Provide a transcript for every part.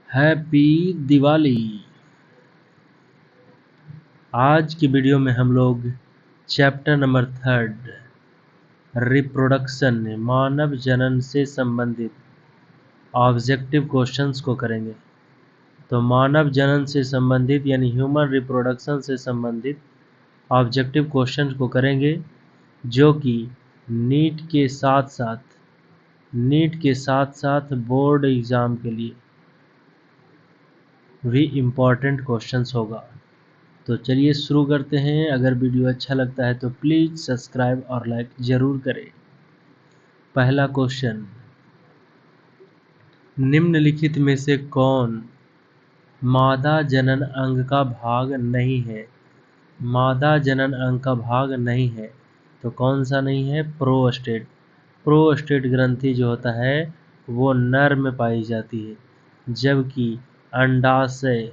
Happy Diwali. आज की video में हम लोग चैप्टर नंबर 3 रिप्रोडक्शन मानव जनन से संबंधित ऑब्जेक्टिव क्वेश्चंस को करेंगे। तो मानव जनन से संबंधित यानी ह्यूमन रिप्रोडक्शन से संबंधित ऑब्जेक्टिव क्वेश्चंस को करेंगे, जो कि नीट के साथ साथ बोर्ड एग्ज़ाम के लिए भी इम्पॉर्टेंट क्वेश्चंस होगा। तो चलिए शुरू करते हैं। अगर वीडियो अच्छा लगता है तो प्लीज़ सब्सक्राइब और लाइक ज़रूर करें। पहला क्वेश्चन, निम्नलिखित में से कौन मादा जनन अंग का भाग नहीं है? मादा जनन अंग का भाग नहीं है तो कौन सा नहीं है? प्रोस्टेट। प्रोस्टेट ग्रंथि जो होता है वो नर में पाई जाती है, जबकि अंडाशय,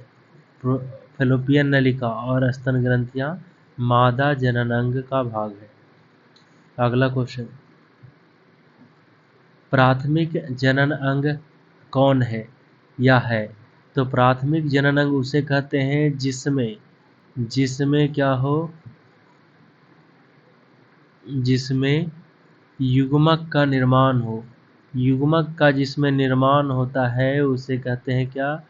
फैलोपियन नलिका और स्तन ग्रंथियां मादा जनन अंग का भाग है। अगला क्वेश्चन, प्राथमिक जनन अंग कौन है या है? तो प्राथमिक जनन अंग उसे कहते हैं जिसमें क्या हो, जिसमें युग्मक का निर्माण हो। युग्मक का जिसमें निर्माण होता है उसे कहते हैं क्या?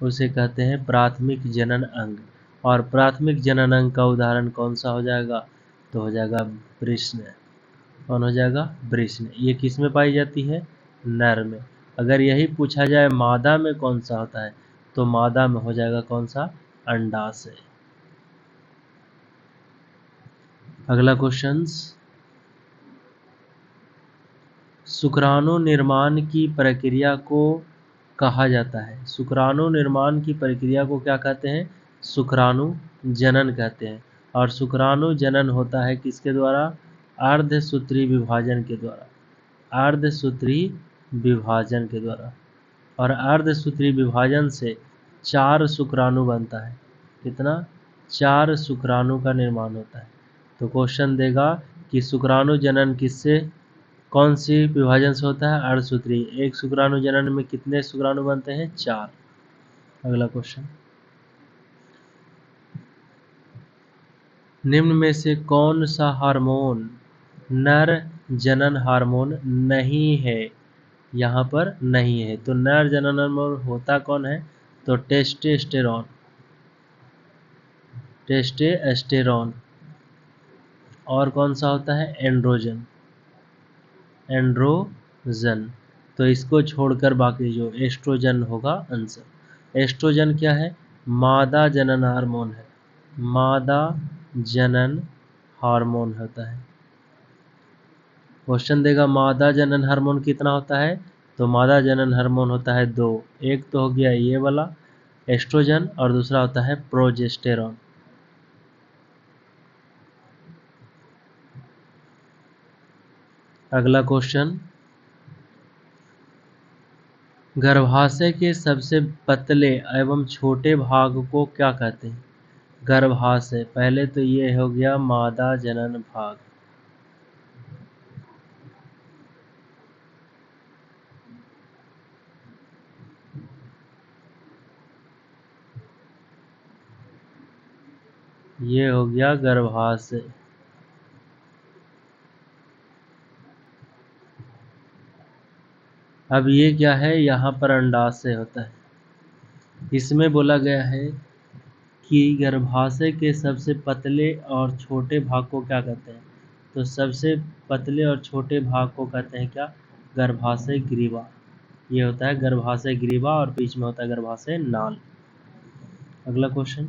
उसे कहते हैं प्राथमिक जनन अंग। और प्राथमिक जनन अंग का उदाहरण कौन सा हो जाएगा? तो हो जाएगा वृषण। कौन हो जाएगा? वृषण। ये किस में पाई जाती है? नर में। अगर यही पूछा जाए मादा में कौन सा होता है तो मादा में हो जाएगा कौन सा? अंडाशय। अगला क्वेश्चन, शुक्राणु निर्माण की प्रक्रिया को कहा जाता है। शुक्राणु निर्माण की प्रक्रिया को क्या कहते हैं? शुक्राणु जनन कहते हैं। और शुक्राणु जनन होता है किसके द्वारा? अर्धसूत्री विभाजन के द्वारा। अर्धसूत्री विभाजन के द्वारा। और अर्धसूत्री विभाजन से 4 शुक्राणु बनता है। कितना? 4 शुक्राणु का निर्माण होता है। तो क्वेश्चन देगा कि शुक्राणु जनन किससे, कौन सी विभाजन से होता है? अर्धसूत्री। एक शुक्राणु जनन में कितने शुक्राणु बनते हैं? 4। अगला क्वेश्चन, निम्न में से कौन सा हार्मोन नर जनन हार्मोन नहीं है? यहाँ पर नहीं है। तो नर जनन हार्मोन होता कौन है? तो टेस्टोस्टेरोन। टेस्टोस्टेरोन। और कौन सा होता है? एंड्रोजन। एंड्रोजन। तो इसको छोड़कर बाकी जो एस्ट्रोजन होगा आंसर। एस्ट्रोजन क्या है? मादा जनन हार्मोन है। मादा जनन हार्मोन होता है। क्वेश्चन देगा मादा जनन हार्मोन कितना होता है? तो मादा जनन हार्मोन होता है 2। एक तो हो गया ये वाला एस्ट्रोजन और दूसरा होता है प्रोजेस्टेरॉन। अगला क्वेश्चन, गर्भाशय के सबसे पतले एवं छोटे भाग को क्या कहते हैं? गर्भाशय, पहले तो ये हो गया मादा जनन भाग। ये हो गया गर्भाशय। अब ये क्या है? यहाँ पर अंडाशय होता है। इसमें बोला गया है कि गर्भाशय के सबसे पतले और छोटे भाग को क्या कहते हैं? तो सबसे पतले और छोटे भाग को कहते हैं क्या? गर्भाशय ग्रीवा। ये होता है गर्भाशय ग्रीवा और बीच में होता है गर्भाशय नाल। अगला क्वेश्चन,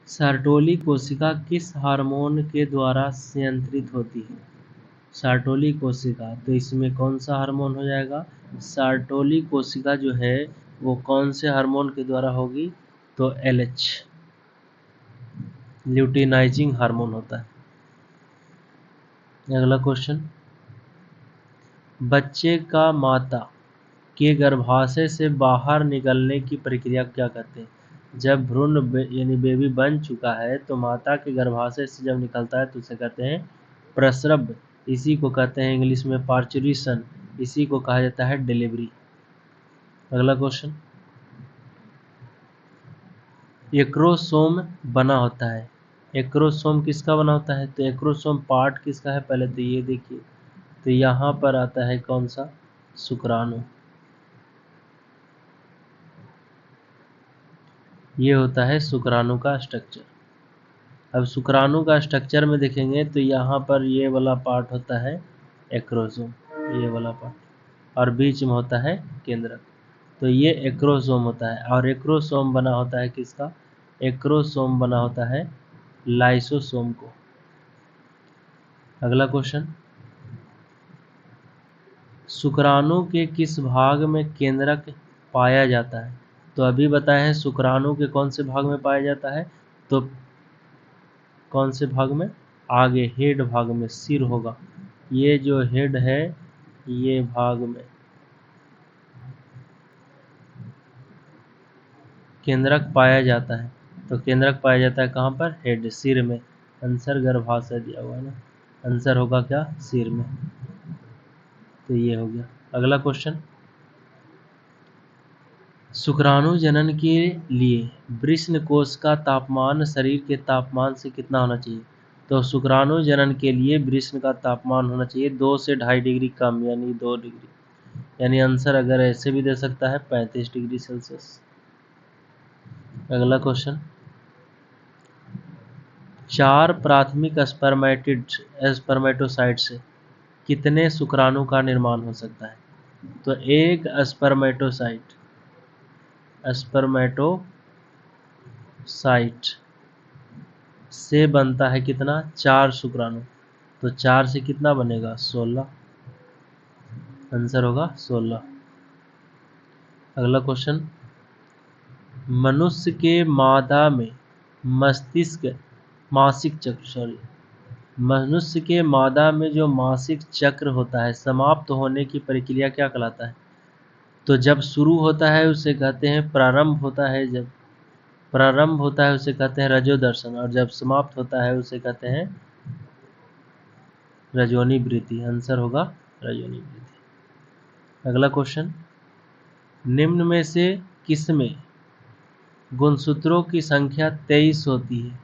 सर्टोली कोशिका किस हार्मोन के द्वारा नियंत्रित होती है? सर्टोली कोशिका, तो इसमें कौन सा हार्मोन हो जाएगा? सर्टोली कोशिका जो है वो कौन से हार्मोन के द्वारा होगी? तो LH, ल्यूटिनाइजिंग हार्मोन होता है। अगला क्वेश्चन, बच्चे का माता के गर्भाशय से बाहर निकलने की प्रक्रिया क्या कहते हैं? जब भ्रूण यानी बेबी बन चुका है तो माता के गर्भाशय से जब निकलता है तो उसे कहते हैं प्रसव। इसी को कहते हैं इंग्लिश में पार्चुरेशन। इसी को कहा जाता है डिलीवरी। अगला क्वेश्चन, एक्रोसोम बना होता है, एक्रोसोम किसका बना होता है? तो एक्रोसोम पार्ट किसका है? पहले तो ये देखिए, तो यहाँ पर आता है कौन सा? शुक्राणु। ये होता है शुक्राणु का स्ट्रक्चर। अब शुक्राणु का स्ट्रक्चर में देखेंगे तो यहाँ पर ये वाला पार्ट होता है एक्रोसोम, ये वाला पार्ट, और बीच में होता है केंद्रक। तो ये एक्रोसोम होता है, और एक्रोसोम बना होता है किसका? एक्रोसोम बना होता है लाइसोसोम को। अगला क्वेश्चन, शुक्राणु के किस भाग में केंद्रक पाया जाता है? तो अभी बताए हैं शुक्राणु के कौन से भाग में पाया जाता है, तो कौन से भाग में? आगे हेड भाग में, सिर होगा, ये जो हेड है ये भाग में केंद्रक पाया जाता है। तो केंद्रक पाया जाता है कहाँ पर? हेड, सिर में। आंसर गर्भाशय दिया हुआ है ना, आंसर होगा क्या? सिर में। तो ये हो गया। अगला क्वेश्चन, शुक्राणु जनन के लिए वृषण कोश का तापमान शरीर के तापमान से कितना होना चाहिए? तो शुक्राणु जनन के लिए वृषण का तापमान होना चाहिए 2 से 2.5 डिग्री कम, यानी 2 डिग्री। यानी आंसर अगर ऐसे भी दे सकता है 35 डिग्री सेल्सियस। अगला क्वेश्चन, 4 प्राथमिक स्पर्मेटोसाइट से कितने शुक्राणु का निर्माण हो सकता है? तो एक स्पर्मेटोसाइट से बनता है कितना? 4 शुक्राणु। तो 4 से कितना बनेगा? 16। आंसर होगा 16। अगला क्वेश्चन, मनुष्य के मादा में मनुष्य के मादा में जो मासिक चक्र होता है समाप्त होने की प्रक्रिया क्या कहलाता है? तो जब शुरू होता है उसे कहते हैं प्रारंभ होता है, जब प्रारंभ होता है उसे कहते हैं रजोदर्शन, और जब समाप्त होता है उसे कहते हैं रजोनी वृद्धि। आंसर होगा रजोनी वृद्धि। अगला क्वेश्चन, निम्न में से किसमें गुणसूत्रों की संख्या 23 होती है?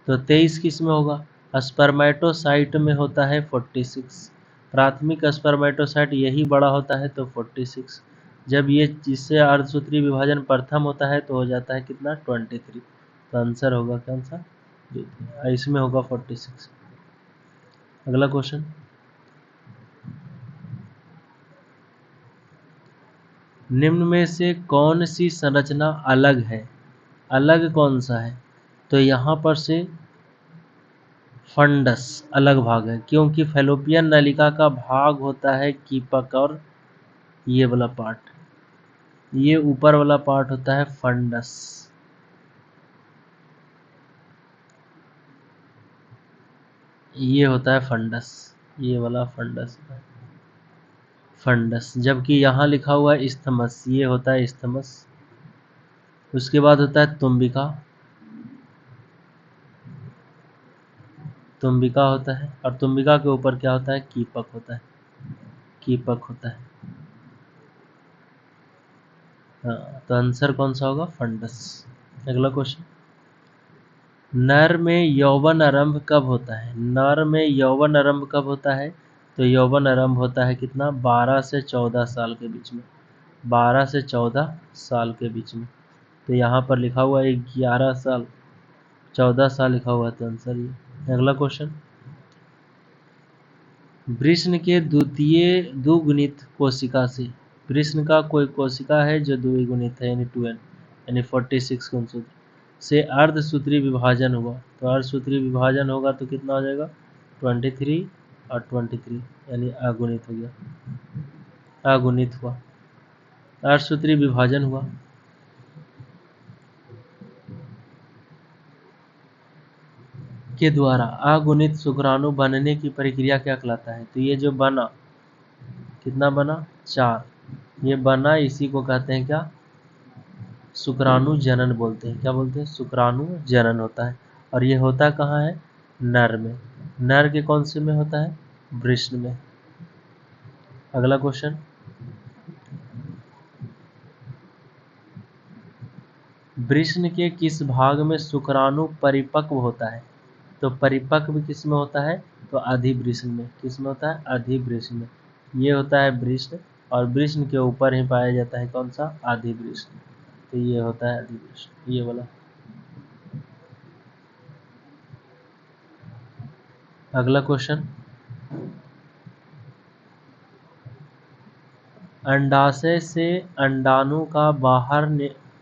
तो 23 किस में होगा? स्पर्मेटोसाइट में होता है 46। प्राथमिक स्पर्मेटोसाइट यही बड़ा होता है तो 46। जब ये जिससे अर्धसूत्रीय विभाजन प्रथम होता है तो हो जाता है कितना? 23। तो आंसर होगा कौन सा? इसमें होगा 46। अगला क्वेश्चन, निम्न में से कौन सी संरचना अलग है? अलग कौन सा है? तो यहाँ पर से फंडस अलग भाग है, क्योंकि फैलोपियन नलिका का भाग होता है कीपक, और ये वाला पार्ट, ये ऊपर वाला पार्ट होता है फंडस। ये होता है फंडस, ये वाला फंडस है फंडस। जबकि यहाँ लिखा हुआ है इस्थमस, ये होता है इस्थमस। उसके बाद होता है तुम्बिका, तुम्बिका होता है, और तुम्बिका के ऊपर क्या होता है? कीपक होता है, कीपक होता है। हाँ, तो आंसर कौन सा होगा? फंडस। अगला क्वेश्चन, नर में यौवन आरंभ कब होता है? नर में यौवन आरंभ कब होता है? तो यौवन आरंभ होता है कितना? 12 से 14 साल के बीच में, 12 से 14 साल के बीच में। तो यहाँ पर लिखा हुआ है 11 साल, 14 साल लिखा हुआ है, तो आंसर ये। अगला क्वेश्चन, वृषण के द्वितीय द्विगुणित कोशिका से, वृषण का कोई कोशिका है जो द्विगुणित है, यानी 12, यानी 46 गुणसूत्र से अर्धसूत्री विभाजन हुआ। तो अर्धसूत्री विभाजन होगा तो कितना हो जाएगा? 23 और 23, यानी अगुणित हो गया, अगुणित हुआ, अर्धसूत्री विभाजन हुआ। के द्वारा अगुणित शुक्राणु बनने की प्रक्रिया क्या कहलाता है? तो ये जो बना, कितना बना? 4। ये बना, इसी को कहते हैं क्या? शुक्राणु जनन बोलते हैं। क्या बोलते हैं? शुक्राणु जनन होता है। और ये होता कहाँ है? नर में। नर के कौन से में होता है? वृषण में। अगला क्वेश्चन, वृषण के किस भाग में शुक्राणु परिपक्व होता है? तो परिपक्व किस में होता है? तो अधिवृषण में। किस में होता है? अधिवृषण में। ये होता है वृषण, और वृषण के ऊपर ही पाया जाता है कौन सा? अधिवृषण। तो ये होता है अधिवृषण, ये वाला। अगला क्वेश्चन, अंडाशय से अंडाणु का बाहर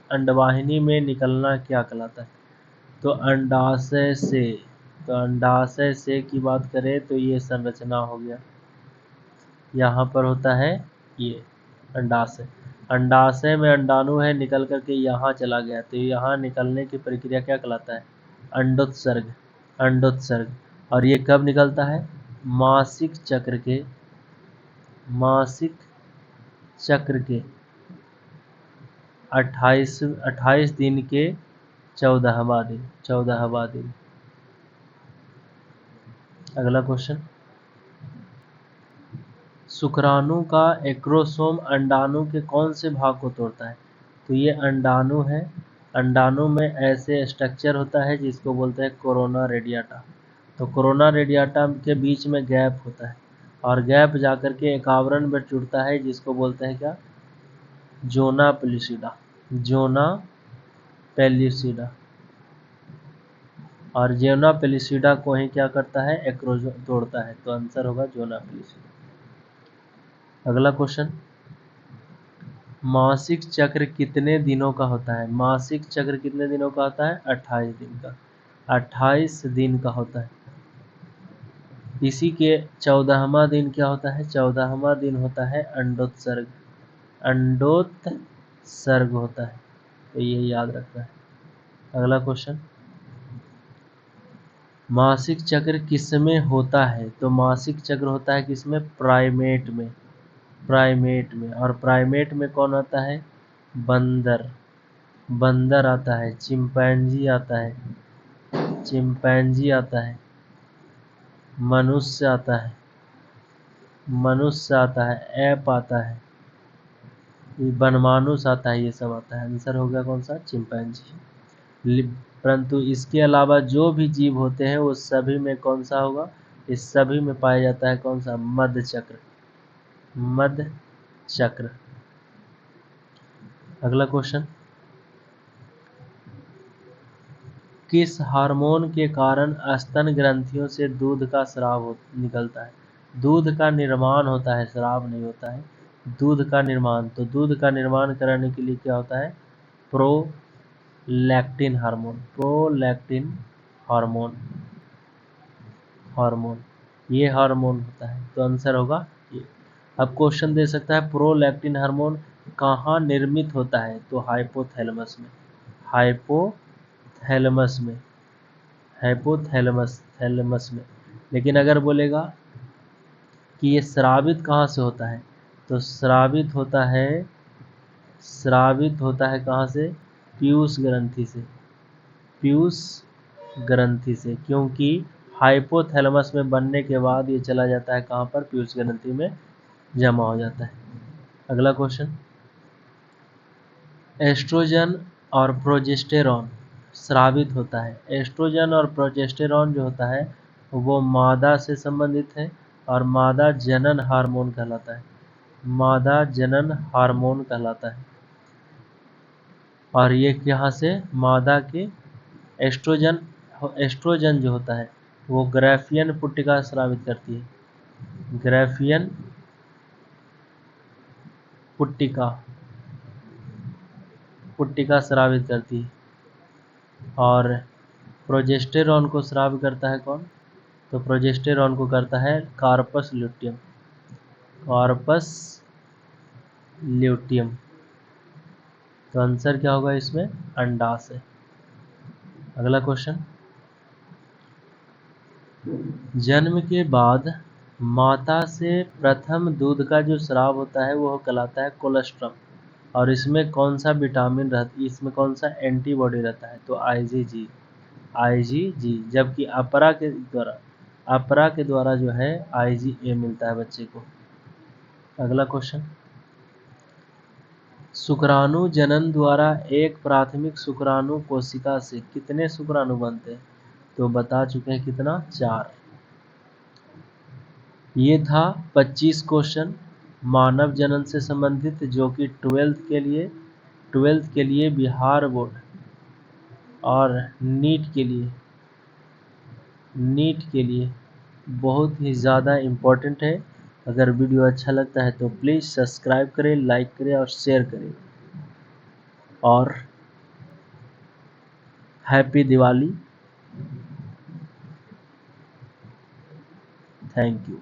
अंडवाहिनी में निकलना क्या कहलाता है? तो अंडाशय से, तो अंडाशय से की बात करें तो ये संरचना हो गया, यहाँ पर होता है ये अंडाशय। अंडाशय में अंडाणु है, निकल करके यहाँ चला गया, तो यहाँ निकलने की प्रक्रिया क्या कहलाता है? अंडोत्सर्ग। अंडोत्सर्ग। और ये कब निकलता है? मासिक चक्र के, मासिक चक्र के 28 दिन के 14वां दिन, 14वां दिन। अगला क्वेश्चन, शुक्राणु का एक्रोसोम अंडाणु के कौन से भाग को तोड़ता है? तो ये अंडाणु है, अंडाणु में ऐसे स्ट्रक्चर होता है जिसको बोलते हैं कोरोना रेडियाटा। तो कोरोना रेडियाटा के बीच में गैप होता है, और गैप जाकर के एक आवरण में जुड़ता है जिसको बोलते हैं क्या? Zona pellucida. Zona pellucida. और जोना पेलिसिडा को ही क्या करता है? एक्रोसोम तोड़ता है। तो आंसर होगा जोना पेलिसिडा। अगला क्वेश्चन, मासिक चक्र कितने दिनों का होता है? मासिक चक्र कितने दिनों का होता है? 28 दिन का। 28 दिन का होता है। इसी के 14वां दिन क्या होता है? 14वां दिन होता है अंडोत्सर्ग। अंडोत्सर्ग होता है, तो ये याद रखना है। अगला क्वेश्चन, मासिक चक्र किसमें होता है? तो मासिक चक्र होता है किसमें? प्राइमेट में। प्राइमेट में। और प्राइमेट में कौन आता है? बंदर। बंदर आता है, चिंपैंजी आता है, चिंपैंजी आता है, मनुष्य आता है, मनुष्य आता है, ऐप आता है, बनमानुष आता है, ये सब आता है। आंसर हो गया कौन सा? चिंपैंजी। परंतु इसके अलावा जो भी जीव होते हैं वो सभी में कौन सा होगा? इस सभी में पाया जाता है कौन सा? मध्य चक्र। मध्य चक्र। अगला क्वेश्चन, किस हार्मोन के कारण स्तन ग्रंथियों से दूध का स्राव निकलता है? दूध का निर्माण होता है, स्राव नहीं होता है। दूध का निर्माण, तो दूध का निर्माण कराने के लिए क्या होता है? Prolactin hormone. Prolactin hormone, hormone, ये हार्मोन होता है। तो आंसर होगा ये। अब क्वेश्चन दे सकता है प्रोलैक्टिन हार्मोन कहाँ निर्मित होता है? तो हाइपोथैलेमस में। हाइपोथैलेमस में। हाइपोथैलेमस, थैलेमस में। लेकिन अगर बोलेगा कि ये स्रावित कहाँ से होता है? तो स्रावित होता है, स्रावित होता है कहाँ से? पीयूष ग्रंथि से। पीयूष ग्रंथि से, क्योंकि हाइपोथैलेमस में बनने के बाद ये चला जाता है कहाँ पर? पीयूष ग्रंथि में जमा हो जाता है। अगला क्वेश्चन, एस्ट्रोजन और प्रोजेस्टेरॉन स्रावित होता है। एस्ट्रोजन और प्रोजेस्टेरॉन जो होता है वो मादा से संबंधित है, और मादा जनन हार्मोन कहलाता है। मादा जनन हार्मोन कहलाता है। और ये यहाँ से मादा के एस्ट्रोजन, एस्ट्रोजन जो होता है वो ग्राफियन पुट्टिका स्रावित करती है। ग्राफियन पुट्टिका, पुट्टिका स्रावित करती है। और प्रोजेस्टेरॉन को स्राव करता है कौन? तो प्रोजेस्टेरॉन को करता है कार्पस ल्यूटियम। Corpus luteum. तो आंसर क्या होगा इसमें? अंडाशय। अगला क्वेश्चन, जन्म के बाद माता से प्रथम दूध का जो स्राव होता है वो कहलाता है कोलेस्ट्रम। और इसमें कौन सा विटामिन रहता, इसमें कौन सा एंटीबॉडी रहता है? तो आईजीजी। आईजीजी। जबकि अपरा के द्वारा जो है आईजीए मिलता है बच्चे को। अगला क्वेश्चन, शुक्राणु जनन द्वारा एक प्राथमिक शुक्राणु कोशिका से कितने शुक्राणु बनते हैं? तो बता चुके हैं कितना, 4। ये था 25 क्वेश्चन मानव जनन से संबंधित, जो कि 12th के लिए बिहार बोर्ड और नीट के लिए बहुत ही ज़्यादा इम्पोर्टेंट है। अगर वीडियो अच्छा लगता है तो प्लीज़ सब्सक्राइब करें, लाइक करें और शेयर करें। और हैप्पी दिवाली। Thank you.